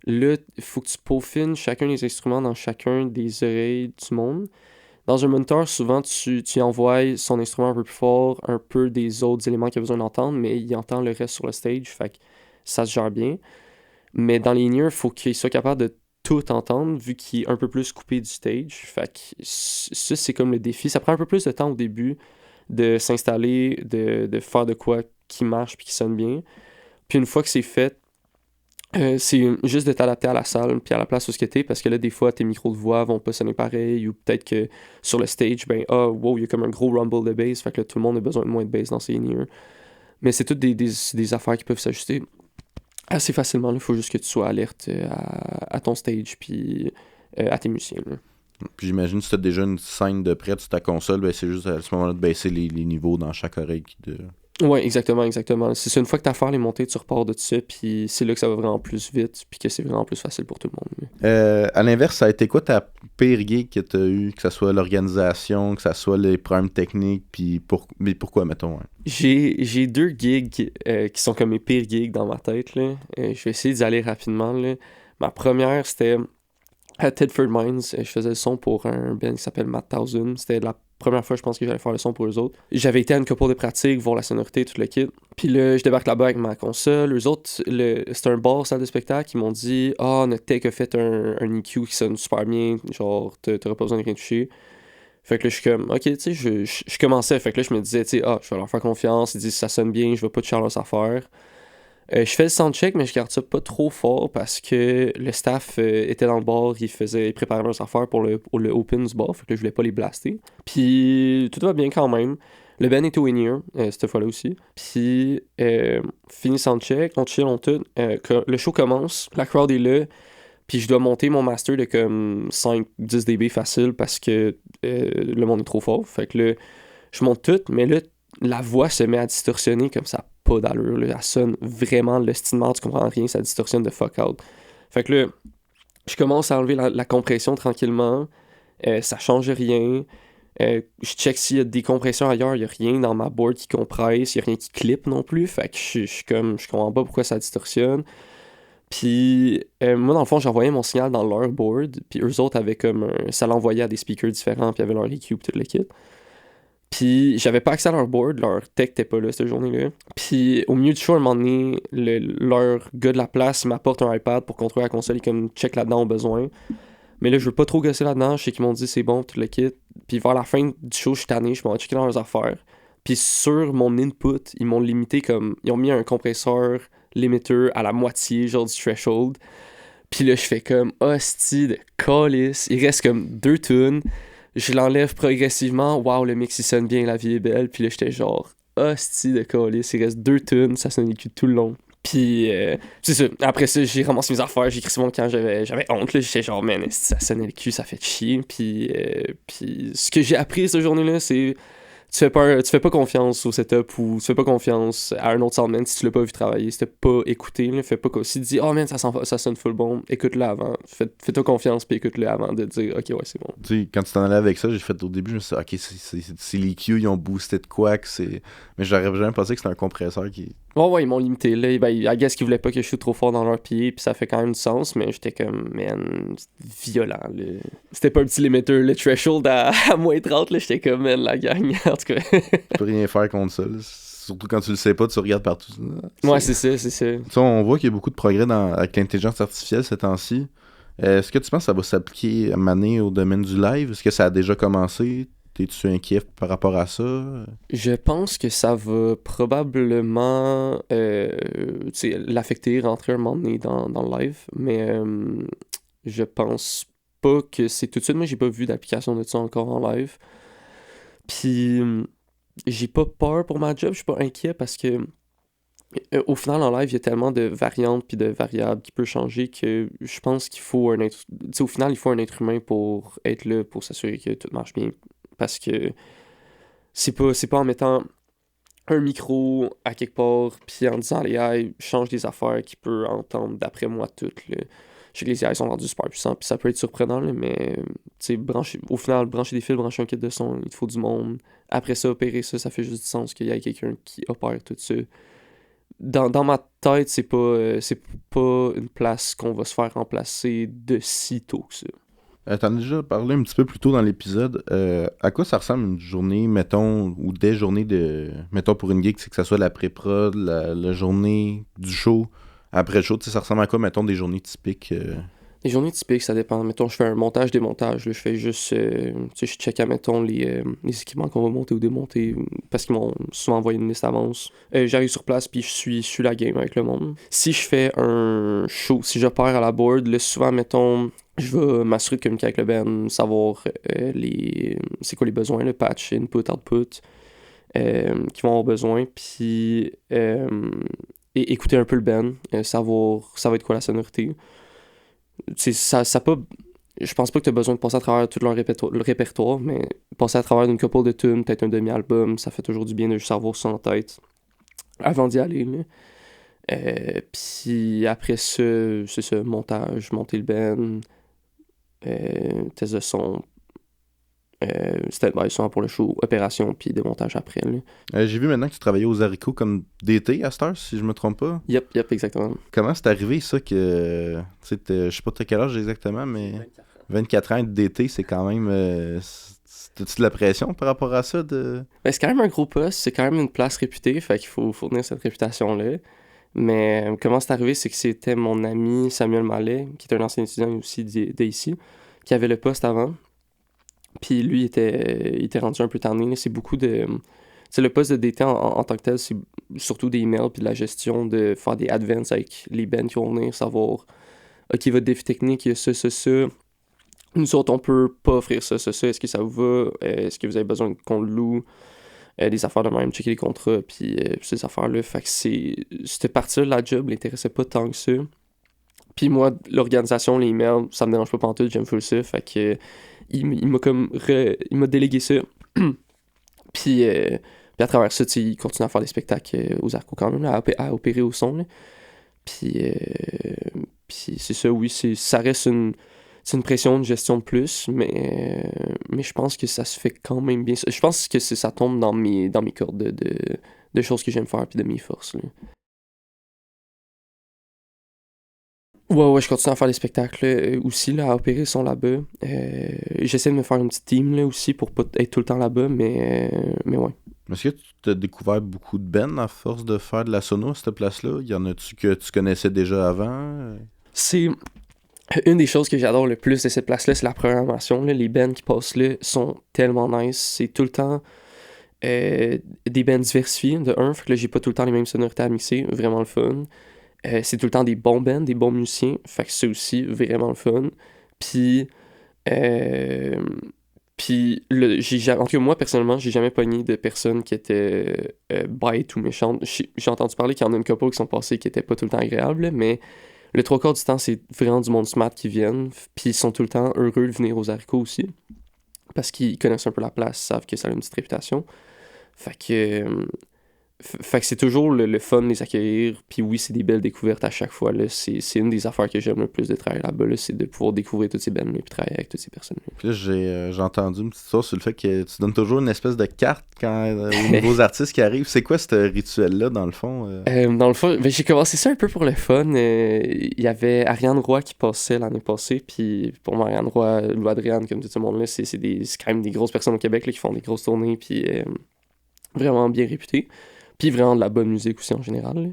là, il faut que tu peaufines chacun des instruments dans chacun des oreilles du monde. Dans un moniteur, souvent, tu envoies son instrument un peu plus fort, un peu des autres éléments qu'il a besoin d'entendre, mais il entend le reste sur le stage, fait que ça se gère bien. Mais dans les in-ear, il faut qu'il soit capable de tout entendre, vu qu'il est un peu plus coupé du stage. Fait que ça, c'est comme le défi. Ça prend un peu plus de temps au début de s'installer, de faire de quoi qui marche puis qui sonne bien. Puis une fois que c'est fait, c'est juste de t'adapter à la salle puis à la place où tu es, parce que là, des fois, tes micros de voix vont pas sonner pareil, ou peut-être que sur le stage, ben, wow, il y a comme un gros rumble de bass, fait que là, tout le monde a besoin de moins de bass dans ses in-ear. Mais c'est toutes des affaires qui peuvent s'ajuster assez facilement. Il faut juste que tu sois alerte à ton stage puis à tes musiciens. Là. Puis j'imagine que si tu as déjà une scène de près sur ta console, ben c'est juste à ce moment-là de baisser les niveaux dans chaque oreille. Ouais, exactement. C'est ça, une fois que tu as fait les montées, tu repars de ça, puis c'est là que ça va vraiment plus vite, puis que c'est vraiment plus facile pour tout le monde. À l'inverse, ça a été quoi ta pire gig que tu as eu, que ce soit l'organisation, que ce soit les problèmes techniques, puis mais pourquoi, mettons? Hein? J'ai deux gigs qui sont comme mes pires gigs dans ma tête. Là. Je vais essayer d'y aller rapidement. Là. Ma première, c'était à Tedford Mines. Je faisais le son pour un band qui s'appelle Matt Thousand. C'était première fois, je pense que j'allais faire le son pour eux autres. J'avais été à une couple de pratiques, voir la sonorité, tout le kit. Puis là, je débarque là-bas avec ma console. Eux autres, c'était un bar, salle de spectacle. Ils m'ont dit « Ah, notre tech a fait un EQ qui sonne super bien. Genre, t'auras pas besoin de rien toucher. » Fait que là, je suis comme, ok, tu sais, je commençais. Fait que là, je me disais, tu sais, je vais leur faire confiance. Ils disent, ça sonne bien, je vais pas toucher à leurs affaires. Je fais le soundcheck, mais je garde ça pas trop fort parce que le staff était dans le bar, ils préparaient leurs affaires pour le open du bar. Fait que là, je voulais pas les blaster. Puis, tout va bien quand même. Le band était au in-ear, cette fois-là aussi. Puis, fini soundcheck, on chill, on tout. Le show commence, la crowd est là. Puis je dois monter mon master de comme 5-10 dB facile parce que le monde est trop fort. Fait que là, je monte tout, mais là, la voix se met à distorsionner comme ça, pas d'allure. Là. Elle sonne vraiment l'estimement, tu comprends rien, ça distorsionne de fuck out. Fait que là, je commence à enlever la compression tranquillement. Ça change rien. Je check s'il y a des compressions ailleurs, il n'y a rien dans ma board qui compresse, il n'y a rien qui clip non plus. Fait que je suis comme, je comprends pas pourquoi ça distorsionne. Puis moi, dans le fond, j'envoyais mon signal dans leur board, puis eux autres avaient comme ça l'envoyait à des speakers différents, puis il y avait leur EQ, puis tout le kit. Puis j'avais pas accès à leur board, leur tech était pas là cette journée-là. Puis au milieu du show, à un moment donné, leur gars de la place, il m'apporte un iPad pour contrôler la console, et comme check là-dedans au besoin. Mais là, je veux pas trop gosser là-dedans, je sais qu'ils m'ont dit c'est bon, tout le kit. Puis vers la fin du show, je suis tanné, je m'en vais checker dans leurs affaires. Puis sur mon input, ils m'ont limité comme, ils ont mis un compresseur limiter à la moitié, genre du threshold. Puis là, je fais comme, hostie de calice. Il reste comme 2 tunes. Je l'enlève progressivement. Waouh, le mix, il sonne bien, la vie est belle. Puis là, j'étais genre, hostie de calice. Il reste 2 tunes, ça sonne écu tout le long. Puis, c'est ça. Après ça, j'ai ramassé mes affaires, j'ai écrit sur mon camp, j'avais honte, là. J'étais genre, man, ça sonnait le cul, ça fait chier. Puis ce que j'ai appris cette journée-là, c'est tu fais pas confiance au setup ou tu fais pas confiance à un autre soundman si tu l'as pas vu travailler, si t'as pas écouté, là, fais pas quoi. Si tu dis, oh man, ça sonne full bon, écoute-le avant. Fais-toi confiance puis écoute-le avant de dire, ok, ouais, c'est bon. Tu sais, quand tu t'en allais avec ça, j'ai fait au début, je me suis dit, ok, c'est les Q, ils ont boosté de quoi que c'est. Mais j'aurais jamais pensé que c'était un compresseur qui. Ouais, ils m'ont limité, là. Ben, I guess qu'ils voulaient pas que je shoot trop fort dans leur pied, puis ça fait quand même du sens, mais j'étais comme, man, c'est violent, là. C'était pas un petit limiter, le threshold à moins 30, là, j'étais comme, man, la gang, en tout cas. Tu peux rien faire contre ça, là. Surtout quand tu le sais pas, tu regardes partout. Ouais, c'est ça. Tu sais, on voit qu'il y a beaucoup de progrès avec l'intelligence artificielle ces temps-ci. Est-ce que tu penses que ça va s'appliquer à maner au domaine du live? Est-ce que ça a déjà commencé? T'es-tu inquiet par rapport à ça? Je pense que ça va probablement l'affecter, rentrer un moment donné dans le live, mais je pense pas que c'est tout de suite. Moi, j'ai pas vu d'application de ça encore en live. Puis, j'ai pas peur pour ma job, je suis pas inquiet parce que au final, en live, il y a tellement de variantes puis de variables qui peuvent changer que je pense qu'il faut un être... Tu sais, au final, il faut un être humain pour être là, pour s'assurer que tout marche bien. Parce que c'est pas en mettant un micro à quelque part puis en disant les AI change des affaires qui peut entendre d'après moi toutes. Là. Je sais que les AI sont rendus super puissants puis ça peut être surprenant, là, mais au final, brancher des fils, brancher un kit de son, il te faut du monde. Après ça, opérer ça, ça fait juste du sens qu'il y ait quelqu'un qui opère tout ça. Dans ma tête, c'est pas une place qu'on va se faire remplacer de si tôt que ça. T'en as déjà parlé un petit peu plus tôt dans l'épisode. À quoi ça ressemble une journée, mettons, ou des journées de... Mettons pour une gig, c'est que ça soit la pré-prod, la journée du show, après le show, ça ressemble à quoi, mettons, des journées typiques? Les journées typiques, ça dépend. Mettons, je fais un montage-démontage. Là, je fais juste... tu sais, je check, mettons, les équipements qu'on va monter ou démonter parce qu'ils m'ont souvent envoyé une liste d'avance. J'arrive sur place, puis je suis la game avec le monde. Si je fais un show, si j'opère à la board, là, souvent, mettons... Je vais m'assurer de communiquer avec le band, savoir c'est quoi les besoins, le patch, input, output, qu'ils vont avoir besoin, puis et écouter un peu le band, savoir ça va être quoi la sonorité. Ça pas, je pense pas que tu as besoin de passer à travers tout leur répertoire, mais passer à travers une couple de tunes, peut-être un demi-album, ça fait toujours du bien de juste avoir ça en tête avant d'y aller, là. Puis après ça, c'est ça, montage, monter le band, test de son, stand-by son pour le show, opération, puis démontage après. J'ai vu maintenant que tu travaillais aux haricots comme DT à cette heure, si je me trompe pas. Yep, exactement. Comment c'est arrivé ça que... Tu sais, je sais pas t'as quel âge exactement, mais 24 ans de DT, c'est quand même... T'as-tu de la pression par rapport à ça de... Ben, c'est quand même un gros poste, c'est quand même une place réputée, fait qu'il faut tenir cette réputation-là. Mais comment c'est arrivé, c'est que c'était mon ami Samuel Mallet, qui est un ancien étudiant aussi d'ici, qui avait le poste avant. Puis lui, il était rendu un peu tanné, là. C'est beaucoup de... C'est le poste de DT en tant que tel, c'est surtout des emails puis de la gestion, de faire des advances avec les bands qui vont venir, savoir, OK, votre défi technique, il y a ça, ça, ça. Nous autres, on peut pas offrir ça, ça, ça. Est-ce que ça vous va? Est-ce que vous avez besoin qu'on le loue? Des affaires de même, checker les contrats, puis ces affaires-là. Fait que cette partie-là de la job l'intéressait pas tant que ça. Puis moi, l'organisation, les emails, ça me dérange pas pantoute, j'aime full ça. Fait que il m'a comme il m'a délégué ça. Puis à travers ça, tu sais, il continue à faire des spectacles aux Arcos quand même, là, à opérer au son. Là. Puis, puis c'est ça, oui, ça reste c'est une pression, une gestion de plus, mais je pense que ça se fait quand même bien. Je pense que ça tombe dans mes cordes de choses que j'aime faire puis de mes forces. Là. Ouais, je continue à faire des spectacles aussi, là, à opérer, ils sont là-bas. J'essaie de me faire une petite team là, aussi pour pas être tout le temps là-bas, mais ouais. Est-ce que tu t'as découvert beaucoup de bands à force de faire de la sono à cette place-là? Y en a-tu que tu connaissais déjà avant? C'est une des choses que j'adore le plus de cette place-là, c'est la programmation. Là. Les bands qui passent là sont tellement nice. C'est tout le temps des bands diversifiés, de un, fait que là, j'ai pas tout le temps les mêmes sonorités à mixer, vraiment le fun. C'est tout le temps des bons bands, des bons musiciens, fait que c'est aussi vraiment le fun. Puis, euh, en tout cas, moi, personnellement, j'ai jamais pogné de personnes qui étaient bêtes ou méchantes. J'ai entendu parler qu'il y en a une couple qui sont passés qui étaient pas tout le temps agréables, là, mais le trois quarts du temps, c'est vraiment du monde smart qui viennent, puis ils sont tout le temps heureux de venir aux haricots aussi, parce qu'ils connaissent un peu la place, ils savent que ça a une petite réputation. Fait que, fait que c'est toujours le fun de les accueillir. Puis oui, c'est des belles découvertes à chaque fois. Là. C'est une des affaires que j'aime le plus de travailler là-bas. Là, c'est de pouvoir découvrir toutes ces bandes et travailler avec toutes ces personnes-là. Puis là, j'ai entendu une petite chose sur le fait que tu donnes toujours une espèce de carte quand, aux nouveaux artistes qui arrivent. C'est quoi ce rituel-là, dans le fond? Dans le fond, ben, j'ai commencé ça un peu pour le fun. Il y avait Ariane Roy qui passait l'année passée. Puis pour moi, Ariane Roy, Lou Adriane, comme tout ce monde-là, c'est quand même des grosses personnes au Québec là, qui font des grosses tournées. Puis vraiment bien réputées. Puis vraiment de la bonne musique aussi en général. Là.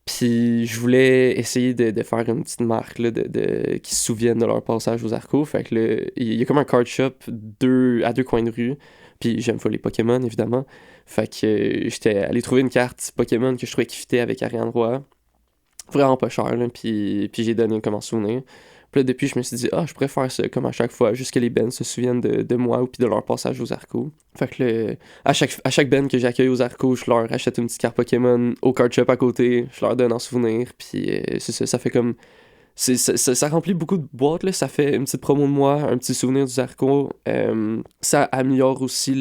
Puis je voulais essayer de faire une petite marque là, qui se souviennent de leur passage aux Arcos. Fait que là, il y a comme un card shop à deux coins de rue. Puis j'aime pas les Pokémon, évidemment. Fait que j'étais allé trouver une carte Pokémon que je trouvais qui fitait avec Ariane Roy. Vraiment pas cher, là. Puis j'ai donné comme en souvenir. Puis là, depuis, je me suis dit, je pourrais faire ça comme à chaque fois, juste que les bands se souviennent de moi ou puis de leur passage aux Arcos. Fait que à chaque band que j'accueille aux Arcos, je leur achète une petite carte Pokémon au card shop à côté, je leur donne en souvenir, puis c'est ça, ça fait comme... ça remplit beaucoup de boîtes, là. Ça fait une petite promo de moi, un petit souvenir du Zarco. Ça améliore aussi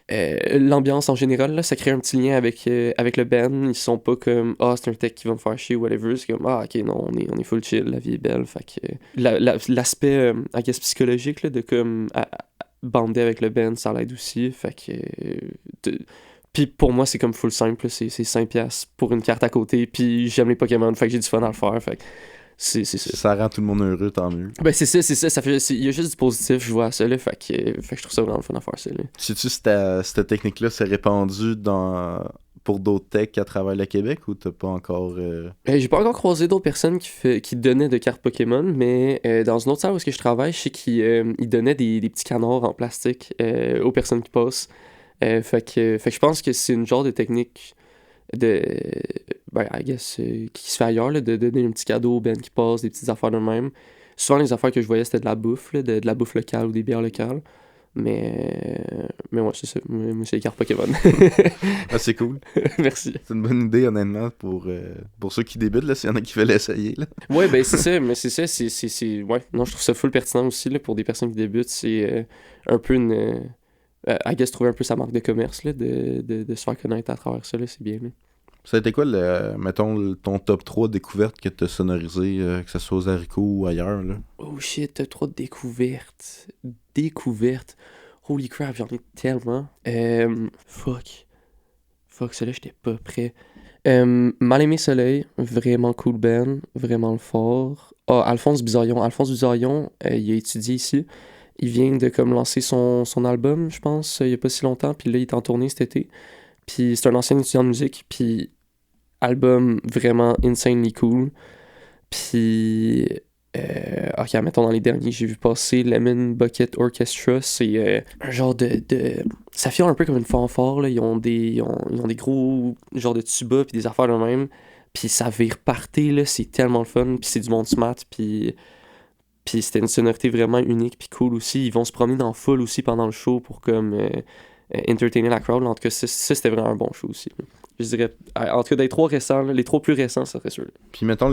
l'ambiance en général, là. Ça crée un petit lien avec le band. Ils sont pas comme c'est un tech qui va me faire chier ou whatever. C'est comme ok, non, on est full chill, la vie est belle. Fait que l'aspect I guess, psychologique là, de comme bander avec le band, ça l'aide aussi. Fait que puis pour moi, c'est comme full simple, là. C'est 5$ pour une carte à côté. Puis j'aime les Pokémon, fait que j'ai du fun à le faire. Fait que c'est ça. Ça rend tout le monde heureux, tant mieux. Ben c'est ça il y a juste du positif, je vois ça là, fait que je trouve ça vraiment le fun à faire ça là. Sais-tu si cette technique-là s'est répandue pour d'autres techs à travers le Québec ou t'as pas encore... J'ai pas encore croisé d'autres personnes qui donnaient de cartes Pokémon, mais dans une autre salle où je travaille, je sais qu'ils donnaient des petits canards en plastique aux personnes qui passent. Fait que je pense que c'est une genre de technique I guess, qui se fait ailleurs, là, de donner un petit cadeau aux Ben qui passent, des petites affaires de même. Souvent, les affaires que je voyais, c'était de la bouffe, là, de la bouffe locale ou des bières locales. Mais ouais, c'est ça. Moi, c'est les cartes Pokémon. c'est cool. Merci. C'est une bonne idée, honnêtement, pour ceux qui débutent, là, s'il y en a qui veulent l'essayer, là. Ouais, ben c'est ça, mais c'est ça, ouais, non, je trouve ça full pertinent aussi, là, pour des personnes qui débutent. C'est un peu une... I guess, trouver un peu sa marque de commerce, là, de se faire connaître à travers ça, là, c'est bien, là. Ça a été quoi, mettons, ton top 3 découvertes que t'as sonorisé, que ce soit aux haricots ou ailleurs, là? Oh shit, top 3 découvertes. Découvertes. Holy crap, j'en ai tellement. Fuck, celle-là, j'étais pas prêt. Mal aimé Soleil, vraiment cool band, vraiment le fort. Alphonse Bizarion, il a étudié ici. Il vient de comme lancer son album, je pense, il y a pas si longtemps, puis là, il est en tournée cet été. Puis c'est un ancien étudiant de musique, puis album vraiment insanely cool. Puis, ok, mettons dans les derniers, j'ai vu passer Lemon Bucket Orchestra. C'est un genre de. Ça fait un peu comme une fanfare, là. Ils ont des gros genres de tuba, puis des affaires de même. Puis ça vire party, là. C'est tellement le fun. Puis c'est du monde smart, puis c'était une sonorité vraiment unique, puis cool aussi. Ils vont se promener dans la foule aussi pendant le show pour comme entertainer la crowd. Là. En tout cas, ça c'était vraiment un bon show aussi. Là. Je dirais, en tout cas, des trois récents, là, les trois plus récents, ça serait sûr. Puis mettons,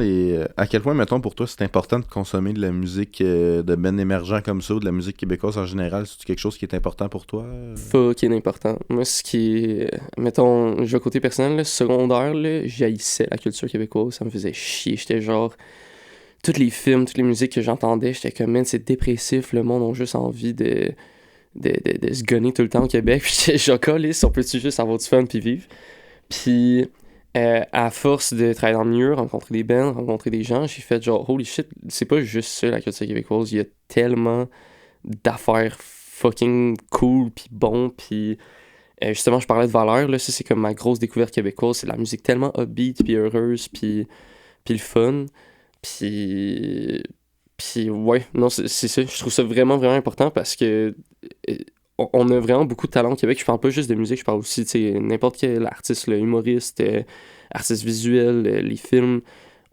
à quel point, mettons, pour toi, c'est important de consommer de la musique de ben émergent comme ça, ou de la musique québécoise en général? C'est quelque chose qui est important pour toi? Fucking important. Moi, ce qui est... Mettons, je vais côté personnel, là, secondaire, là, j'haïssais la culture québécoise. Ça me faisait chier. J'étais genre... Tous les films, toutes les musiques que j'entendais, j'étais comme, man, c'est dépressif. Le monde a juste envie de se gonner tout le temps au Québec. Puis j'étais genre, calisse, on peut-tu juste avoir du fun puis vivre? Puis, à force de travailler dans le milieu, rencontrer des bands, rencontrer des gens, j'ai fait genre, holy shit, c'est pas juste ça la culture québécoise. Il y a tellement d'affaires fucking cool puis bon. Puis, justement, je parlais de valeurs, là. Ça, c'est comme ma grosse découverte québécoise. C'est de la musique tellement upbeat puis heureuse puis le fun. Puis ouais, non, c'est ça. Je trouve ça vraiment, vraiment important parce que on a vraiment beaucoup de talent au Québec. Je parle pas juste de musique, je parle aussi, tu sais, n'importe quel artiste, là, humoriste, artiste visuel, les films.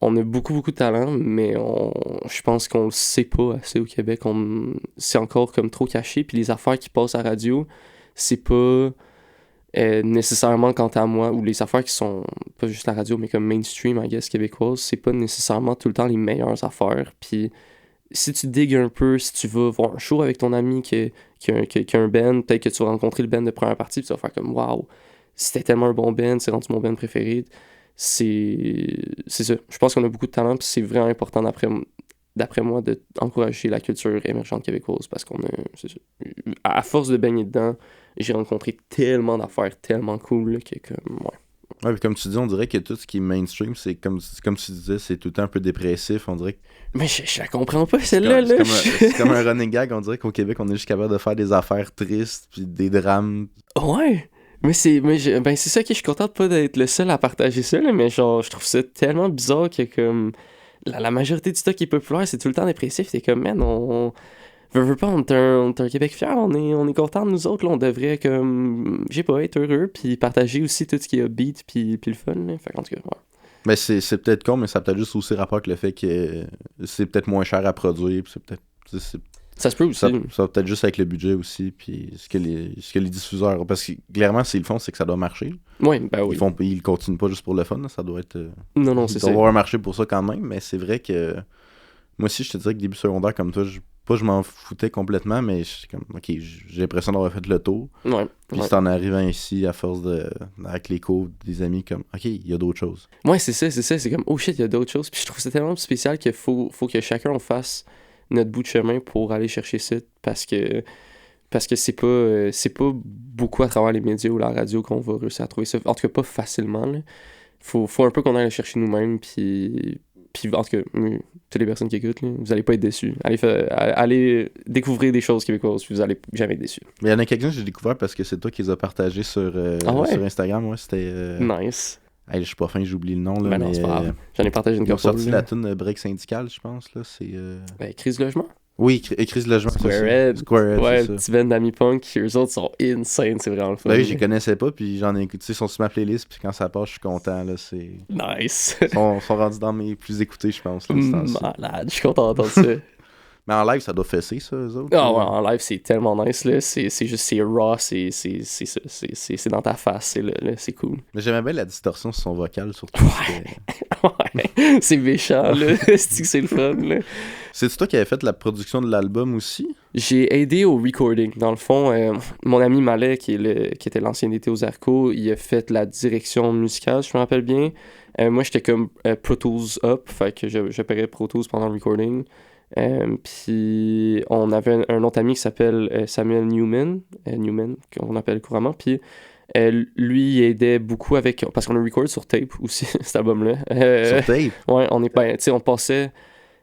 On a beaucoup, beaucoup de talent, mais je pense qu'on le sait pas assez au Québec. C'est encore comme trop caché. Puis les affaires qui passent à la radio, c'est pas nécessairement quant à moi, ou les affaires qui sont pas juste la radio, mais comme mainstream, I guess, québécoise, c'est pas nécessairement tout le temps les meilleures affaires. Puis si tu digues un peu, si tu vas voir un show avec ton ami qui a un band, peut-être que tu vas rencontrer le band de première partie, puis tu vas faire comme waouh, c'était tellement un bon band, c'est rendu mon band préféré. C'est ça. Je pense qu'on a beaucoup de talent, puis c'est vraiment important d'après moi d'encourager la culture émergente québécoise parce qu'on a, c'est ça. À force de baigner dedans, j'ai rencontré tellement d'affaires tellement cool là, que comme ouais. Ouais, puis comme tu dis, on dirait que tout ce qui est mainstream, c'est comme tu disais, c'est tout le temps un peu dépressif. On dirait que Mais je la comprends pas, celle-là. c'est comme un running gag. On dirait qu'au Québec, on est juste capable de faire des affaires tristes, puis des drames. Ouais. Mais ben c'est ça que je suis content de pas d'être le seul à partager ça, là, mais genre, je trouve ça tellement bizarre que comme la majorité du stock qui est populaire, c'est tout le temps dépressif. T'es comme, man, on veut pas, on est un Québec fier, on est content de nous autres, là, on devrait comme, je sais pas, être heureux, puis partager aussi tout ce qui est upbeat, puis le fun, là. Fait qu'en tout cas, ouais. Mais c'est peut-être con, mais ça a peut-être juste aussi rapport avec le fait que c'est peut-être moins cher à produire, puis c'est peut-être... Ça se peut aussi. Ça va peut-être juste avec le budget aussi, puis ce que les diffuseurs... Parce que clairement, s'ils le font, c'est que ça doit marcher. Oui, ben oui. Ils continuent pas juste pour le fun, là, ça doit être... Non, c'est ça. Il doit y avoir un marché pour ça quand même, mais c'est vrai que... Moi aussi, je te dirais que début secondaire, comme toi, je m'en foutais complètement, mais comme, ok, j'ai l'impression d'avoir fait le tour. Ouais. Puis c'est en arrivant ici, à force avec les cours des amis, comme, ok, il y a d'autres choses. Ouais, c'est ça, c'est comme, oh shit, il y a d'autres choses. Puis je trouve ça tellement spécial qu'il faut que chacun on fasse notre bout de chemin pour aller chercher ça, parce que c'est pas beaucoup à travers les médias ou la radio qu'on va réussir à trouver ça. En tout cas, pas facilement, là. Faut un peu qu'on aille le chercher nous-mêmes, puis en tout cas, toutes les personnes qui écoutent, là, vous allez pas être déçus. Allez découvrir des choses québécoises, puis vous allez jamais être déçus. Mais il y en a quelqu'un que j'ai découvert parce que c'est toi qui les as partagés sur Instagram. Ouais, c'était... Nice. Hey, je suis pas fin, j'oublie le nom. Là, Ben non, c'est pas grave. J'en ai partagé une couple. Ils ont couple. sorti la tune Break Syndical, je pense. Là, c'est, Ben, Crise Logement. Oui, Crise Logement. Squarehead. Ouais, le petit band d'Ami Punk, eux autres sont insane, c'est vraiment le fun. Ben oui, je les connaissais pas, puis j'en ai écouté, ils sont sur ma playlist, puis quand ça passe, je suis content, là, c'est... Nice! Ils sont rendus dans mes plus écoutés, je pense. Là, malade, je suis content d'entendre ça. Mais en live, ça doit fesser, ça, eux autres? Ah ouais, en live, c'est tellement nice, là. C'est juste, c'est raw, c'est dans ta face, c'est cool. Mais j'aimais bien la distorsion sur son vocal, surtout. Ouais, c'est méchant, là. C'est le fun, là. C'est-tu toi qui avais fait la production de l'album aussi? J'ai aidé au recording. Dans le fond, mon ami Malek, qui était l'ancien DT aux Arcos, il a fait la direction musicale, je me rappelle bien. Moi, j'étais comme Pro Tools up, fait que j'opérais Pro Tools pendant le recording. Puis on avait un autre ami qui s'appelle Samuel Newman, qu'on appelle couramment. Puis lui, il aidait beaucoup avec... Parce qu'on a record sur tape aussi, cet album-là. Sur tape? Ouais, tu sais, on passait...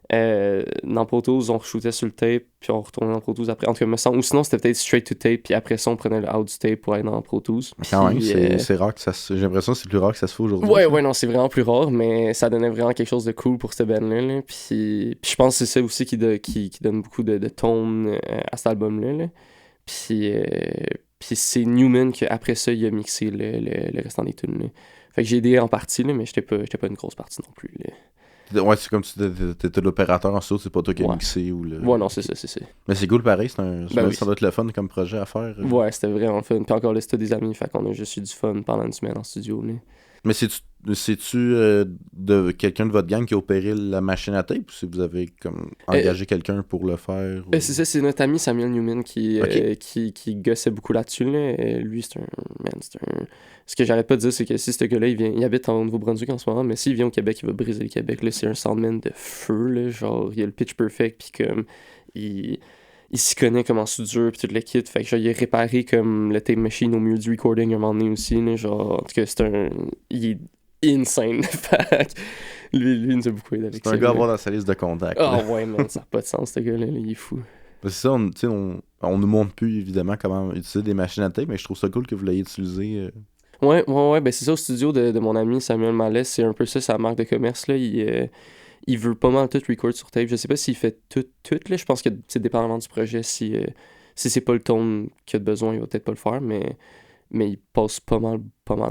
Dans Pro Tools, on shootait sur le tape, puis on retournait dans Pro Tools après. En tout cas, me semble, ou sinon, c'était peut-être straight to tape, puis après ça, on prenait le out du tape pour aller dans Pro Tools. Quand même, Puis, c'est rare que j'ai l'impression que c'est plus rare que ça se fait aujourd'hui. ouais, non, c'est vraiment plus rare, mais ça donnait vraiment quelque chose de cool pour cette band-là. Là. Puis je pense que c'est ça aussi qui donne beaucoup de tone à cet album-là. Là. Puis c'est Newman qu'après ça, il a mixé le restant des tunes. Là. Fait que j'ai aidé en partie, là, mais j'étais pas une grosse partie non plus. Là. Ouais, c'est comme si t'étais l'opérateur en studio, c'est pas toi qui as mixé ou le... Ouais, non, c'est ça. Mais c'est cool pareil, Oui. Ça doit être le fun comme projet à faire. Ouais, c'était vraiment le fun. Puis encore là, c'était des amis, fait qu'on a juste eu du fun pendant une semaine en studio. Là. Mais c'est-tu de quelqu'un de votre gang qui a opéré la machine à tape ou si vous avez comme engagé quelqu'un pour le faire? Ou... C'est ça, c'est notre ami Samuel Newman qui gossait beaucoup là-dessus. Là. Lui, c'est un... Ce que j'arrête pas de dire, c'est que si ce gars-là, il habite en Nouveau-Brunswick en ce moment, mais s'il vient au Québec, il va briser le Québec. Là, c'est un soundman de feu. Là, genre, il a le pitch perfect, puis comme... Il s'y connaît comme en soudure, puis tout le kit. Fait que genre, il a réparé comme le tape machine au milieu du recording un moment donné aussi. Là, genre, en tout cas, il est insane. Fait que lui, il nous a beaucoup aidé avec ça. C'est un gars à avoir dans sa liste de contacts. Ah ouais, man, ça n'a pas de sens, ce gars-là. Il est fou. C'est ça, on nous montre plus évidemment comment utiliser des machines à tape, mais je trouve ça cool que vous l'ayez utilisé. Ouais, ben c'est ça, au studio de mon ami Samuel Mallet, c'est un peu ça, sa marque de commerce, là. Il veut pas mal tout record sur tape. Je sais pas s'il fait tout, là. Je pense que c'est dépendamment du projet. Si c'est pas le ton qu'il a besoin, il va peut-être pas le faire, mais il passe pas mal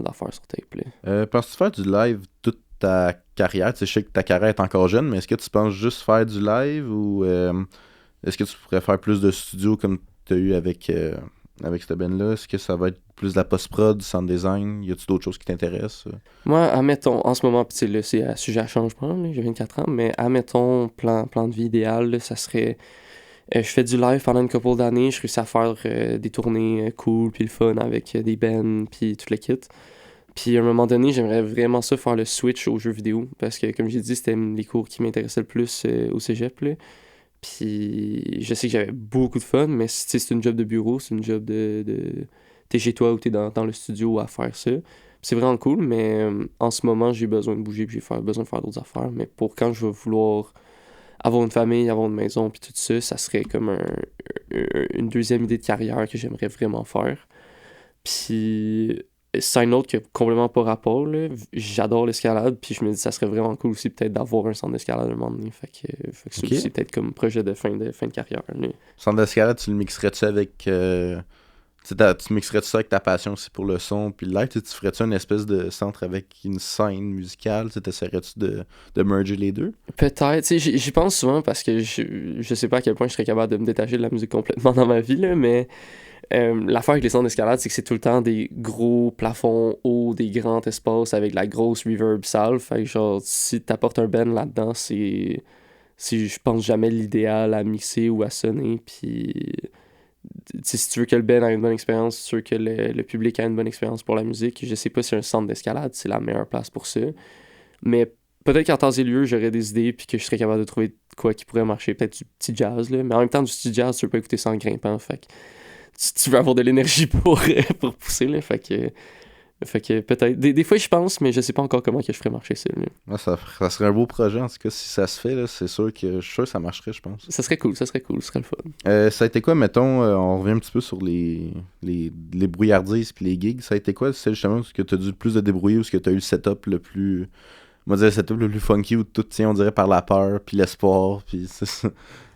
d'affaires sur tape, là. Penses-tu faire du live toute ta carrière? Tu sais, je sais que ta carrière est encore jeune, mais est-ce que tu penses juste faire du live ou est-ce que tu pourrais faire plus de studio comme tu as eu avec cette band-là? Est-ce que ça va être plus de la post-prod, du sound design? Y a-tu d'autres choses qui t'intéressent? Moi, admettons, en ce moment, pis là, c'est un sujet à changement, là, j'ai 24 ans, mais admettons, plan de vie idéal, là, ça serait... je fais du live pendant une couple d'années, je réussis à faire des tournées cool, puis le fun avec des bands, puis tout le kit. Puis à un moment donné, j'aimerais vraiment ça faire le switch aux jeux vidéo, parce que comme j'ai dit, c'était les cours qui m'intéressaient le plus au cégep, là. Puis je sais que j'avais beaucoup de fun, mais c'est une job de bureau, c'est une job de... T'es chez toi ou t'es dans le studio à faire ça. C'est vraiment cool, mais en ce moment, j'ai besoin de bouger, puis j'ai besoin de faire d'autres affaires. Mais pour quand je vais vouloir avoir une famille, avoir une maison, puis tout ça, ça serait comme une deuxième idée de carrière que j'aimerais vraiment faire. Puis c'est un autre qui a complètement pas rapport, là. J'adore l'escalade, puis je me dis ça serait vraiment cool aussi peut-être d'avoir un centre d'escalade un moment donné. Fait que c'est Ok. aussi peut-être comme projet de fin de carrière. Là. Centre d'escalade, tu le mixerais-tu avec... tu mixerais-tu ça avec ta passion aussi pour le son puis le live? Tu ferais-tu une espèce de centre avec une scène musicale? Tu essaierais-tu de merger les deux? Peut-être, tu sais, j'y pense souvent parce que je sais pas à quel point je serais capable de me détacher de la musique complètement dans ma vie, là, mais l'affaire avec les centres d'escalade, c'est que c'est tout le temps des gros plafonds hauts, des grands espaces avec de la grosse reverb sale. Fait que genre, si t'apportes un band là-dedans, c'est je pense jamais l'idéal à mixer ou à sonner. Puis, si tu veux que le band ait une bonne expérience, si tu veux que le public ait une bonne expérience pour la musique, je sais pas si un centre d'escalade, c'est la meilleure place pour ça. Mais peut-être qu'en temps et lieu, j'aurais des idées puis que je serais capable de trouver quoi qui pourrait marcher. Peut-être du petit jazz, là. Mais en même temps, du petit jazz, tu veux pas écouter ça en grimpant. Fait que tu veux avoir de l'énergie pour pousser, là. Fait que peut-être. Des fois, je pense, mais je sais pas encore comment que je ferais marcher ça. Là. Ouais, ça serait un beau projet, en tout cas, si ça se fait, là, c'est sûr que ça marcherait, je pense. Ça serait cool, ce serait le fun. Ça a été quoi, mettons, on revient un petit peu sur les brouillardises puis les gigs, ça a été quoi, c'est justement ce que tu as dû le plus de débrouiller ou ce que tu as eu le setup le plus... On va dire le setup le plus funky où tout tient, on dirait, par la peur puis l'espoir, puis c'est ça.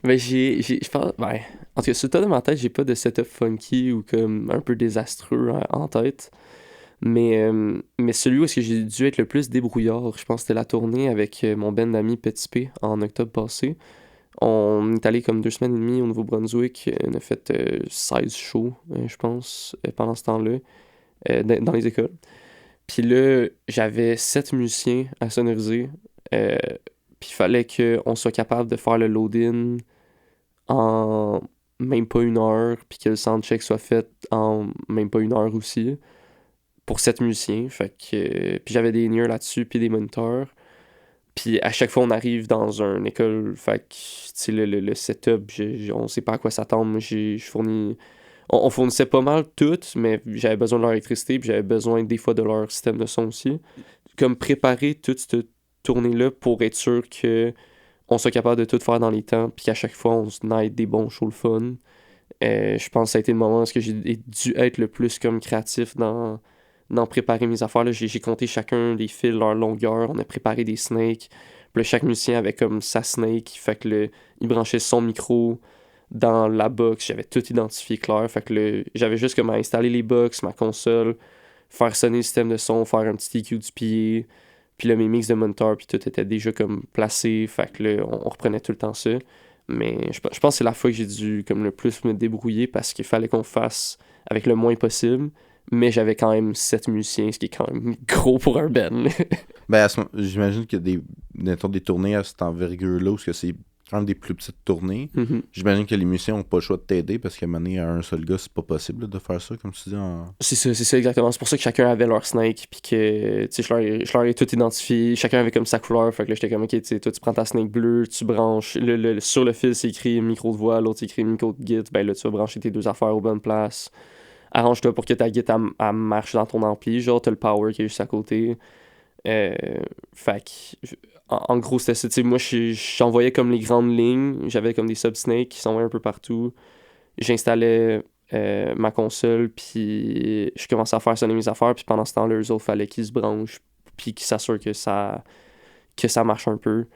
Mais je pense, ben, en tout cas, sur le tas de ma tête, j'ai pas de setup funky ou comme un peu désastreux en tête. Mais celui où est-ce que j'ai dû être le plus débrouillard, je pense que c'était la tournée avec mon band d'amis Petit P en octobre passé. On est allé comme 2 semaines et demie au Nouveau-Brunswick. On a fait 16 shows, je pense, pendant ce temps-là, dans les écoles. Puis là, j'avais 7 musiciens à sonoriser. Puis il fallait qu'on soit capable de faire le load-in en même pas 1 heure, puis que le soundcheck soit fait en même pas 1 heure aussi, pour 7 musiciens. Fait que, puis j'avais des in-ears là-dessus, puis des moniteurs. Puis à chaque fois, on arrive dans une école, fait que, tu sais, le setup, on sait pas à quoi s'attendre. Moi, on fournissait pas mal tout, mais j'avais besoin de leur électricité, puis j'avais besoin des fois de leur système de son aussi. Comme préparer toute cette tournée-là pour être sûr que on soit capable de tout faire dans les temps, puis qu'à chaque fois, on se aide des bons shows le fun. Je pense que ça a été le moment où j'ai dû être le plus comme créatif dans préparer mes affaires. Là. J'ai compté chacun des fils, leur longueur, on a préparé des snakes. Puis là, chaque musicien avait comme sa snake, fait que il branchait son micro dans la box, j'avais tout identifié clair, fait que j'avais juste comme à installer les box, ma console, faire sonner le système de son, faire un petit EQ du pied, puis là, mes mix de moniteur, puis tout était déjà comme placé, fait que là, on reprenait tout le temps ça. Mais je pense que c'est la fois que j'ai dû comme le plus me débrouiller parce qu'il fallait qu'on fasse avec le moins possible. Mais j'avais quand même 7 musiciens, ce qui est quand même gros pour un band. Ben, j'imagine que des tournées à cette envergure-là, où c'est quand même des plus petites tournées, j'imagine que les musiciens n'ont pas le choix de t'aider parce qu'à mener à un seul gars, c'est pas possible là, de faire ça, comme tu dis. C'est ça exactement. C'est pour ça que chacun avait leur snake, puis que je leur ai tout identifié. Chacun avait comme sa couleur, fait que là j'étais comme, ok, toi tu prends ta snake bleue, tu branches, sur le fil c'est écrit micro de voix, l'autre c'est écrit micro de git, ben là tu vas brancher tes deux affaires aux bonnes places. Arrange-toi pour que ta git elle marche dans ton ampli, genre t'as le power qui est juste à côté. Fait que, en gros, c'était ça. Moi, j'envoyais comme les grandes lignes. J'avais comme des sub-snakes qui s'envoyaient un peu partout. J'installais ma console, puis je commençais à faire sonner mes affaires. Puis pendant ce temps-là, eux autres, fallait qu'ils se branchent, puis qu'ils s'assurent que ça marche un peu.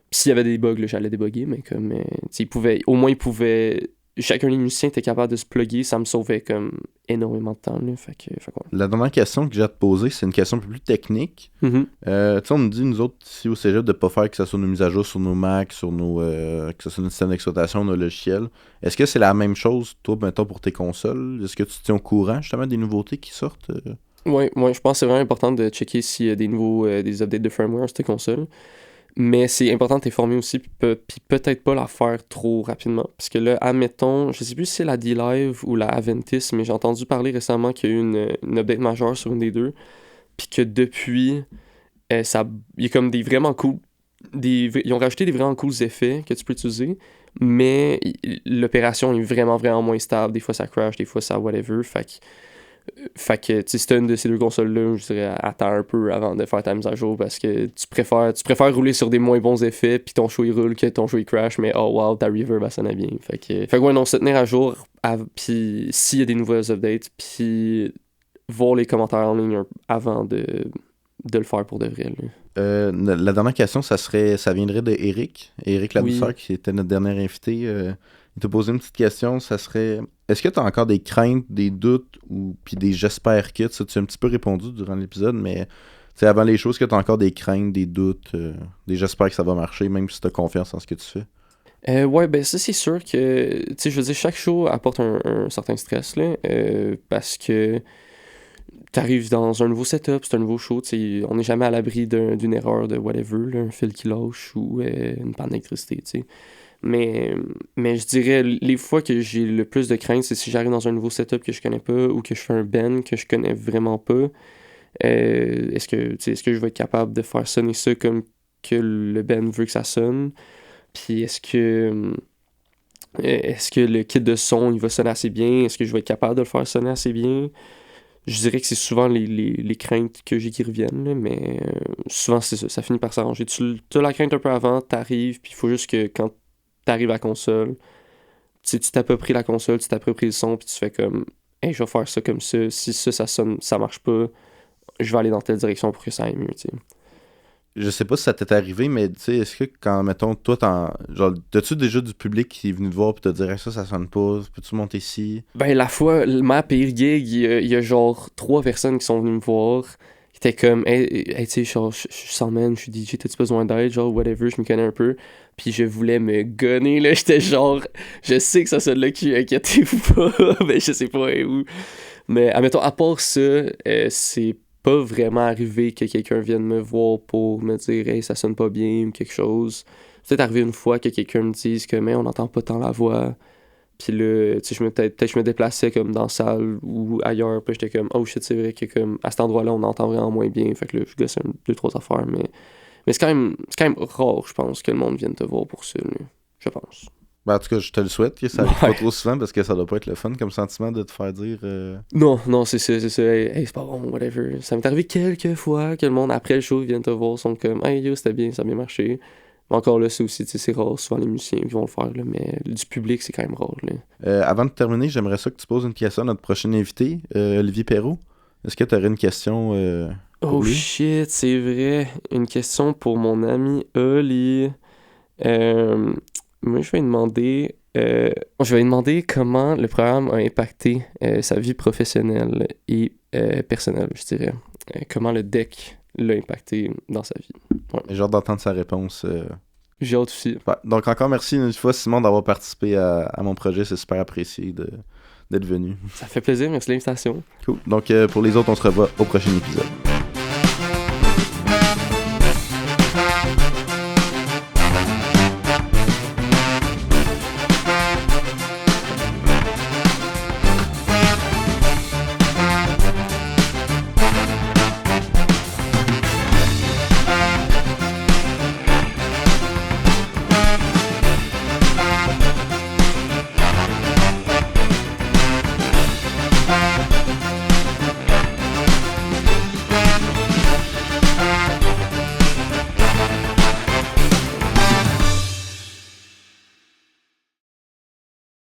Puis s'il y avait des bugs, là, j'allais débugger, mais comme, ils pouvaient. Chacun des musiciens était capable de se plugger, ça me sauvait comme énormément de temps. Là, fait que, ouais. La dernière question que j'ai à te poser, c'est une question un peu plus technique. Tu sais, on nous dit, nous autres, ici au cégep, de pas faire que ça soit nos mises à jour sur nos Macs, que ce soit notre système d'exploitation, nos logiciels. Est-ce que c'est la même chose, toi, mettons, pour tes consoles? Est-ce que tu te tiens au courant, justement, des nouveautés qui sortent? Oui, je pense que c'est vraiment important de checker s'il y a des updates de firmware sur tes consoles. Mais c'est important de t'informer aussi, puis peut-être pas la faire trop rapidement. Parce que là, admettons, je sais plus si c'est la D-Live ou la Aventis, mais j'ai entendu parler récemment qu'il y a eu une update majeure sur une des deux. Puis que depuis, il y a comme des vraiment cool. Ils ont rajouté des vraiment cool effets que tu peux utiliser, mais l'opération est vraiment, vraiment moins stable. Des fois ça crash, des fois ça whatever. Fait que si t'as une de ces deux consoles-là, je dirais attends un peu avant de faire ta mise à jour parce que tu préfères rouler sur des moins bons effets puis ton show il roule que ton show il crash, mais oh wow, ta reverb elle sonne bien. Fait que ouais, non, se tenir à jour, puis s'il y a des nouvelles updates, puis voir les commentaires en ligne avant de le faire pour de vrai. La dernière question, ça viendrait de Eric Labousseur, oui, qui était notre dernier invité. Il t'a posé une petite question, ça serait... Est-ce que tu as encore des craintes, des doutes, puis des j'espère que... Tu as un petit peu répondu durant l'épisode, mais avant les choses, est-ce que tu as encore des craintes, des doutes, des j'espère que ça va marcher, même si tu as confiance en ce que tu fais? Ouais, ben ça c'est sûr que... Tu sais, je veux dire, chaque show apporte un certain stress, là, parce que t'arrives dans un nouveau setup, c'est un nouveau show, on n'est jamais à l'abri d'une erreur de whatever, là, un fil qui lâche ou une panne d'électricité, tu sais. Mais je dirais, les fois que j'ai le plus de crainte, c'est si j'arrive dans un nouveau setup que je connais pas ou que je fais un band que je connais vraiment pas. Est-ce que je vais être capable de faire sonner ça comme que le band veut que ça sonne? Puis est-ce que le kit de son, il va sonner assez bien? Est-ce que je vais être capable de le faire sonner assez bien? Je dirais que c'est souvent les craintes que j'ai qui reviennent, là, mais souvent c'est ça finit par s'arranger. Tu as la crainte un peu avant, t'arrives, puis il faut juste que quand t'arrives à la console, tu t'appropries la console, tu t'appropries le son, puis tu fais comme hey, je vais faire ça comme ça, si ça sonne, ça marche pas, je vais aller dans telle direction pour que ça aille mieux, tu sais. Je sais pas si ça t'est arrivé, mais tu sais, est-ce que quand, mettons, toi, genre, t'as-tu déjà du public qui est venu te voir pis te dire ça sonne pas, peux-tu monter ici? Ben, la fois, ma pire gig, il y a genre 3 personnes qui sont venues me voir, qui étaient comme, hey tu sais, genre, je sens man, je suis DJ, t'as-tu besoin d'aide, genre, whatever, je me connais un peu. Puis je voulais me gonner, là, j'étais genre, je sais que ça sonne le cul, inquiétez-vous pas, mais je sais pas où. Mais, admettons, à part ça, c'est pas vraiment arrivé que quelqu'un vienne me voir pour me dire hey, ça sonne pas bien ou quelque chose. C'est peut-être arrivé une fois que quelqu'un me dise que mais on n'entend pas tant la voix. Puis là, tu sais, peut-être je me déplaçais comme dans la salle ou ailleurs, puis j'étais comme oh shit, c'est vrai que comme à cet endroit-là on entend vraiment moins bien. Fait que là, je gosse 2-3 affaires, mais c'est quand même rare, je pense, que le monde vienne te voir pour ça, là. Je pense. Ben, en tout cas, je te le souhaite que ça arrive pas trop souvent parce que ça doit pas être le fun comme sentiment de te faire dire. Non, c'est ça. Hey, c'est pas bon, whatever. Ça m'est arrivé quelques fois que le monde, après le show, vienne te voir, sont comme hey yo, c'était bien, ça a bien marché. Mais encore là, c'est aussi, tu sais, c'est rare. Souvent, les musiciens qui vont le faire, là, mais du public, c'est quand même rare. Là. Avant de terminer, j'aimerais ça que tu poses une question à notre prochain invité, Olivier Perrault. Est-ce que tu aurais une question pour Oh lui? shit, c'est vrai. Une question pour mon ami Oli. Euh, Moi, je vais lui demander comment le programme a impacté sa vie professionnelle et personnelle, je dirais. Comment le deck l'a impacté dans sa vie. Ouais. J'ai hâte d'entendre sa réponse. J'ai hâte aussi. Ouais. Donc encore merci une fois, Simon, d'avoir participé à mon projet. C'est super apprécié d'être venu. Ça fait plaisir, merci de l'invitation. Cool. Donc pour les autres, on se revoit au prochain épisode.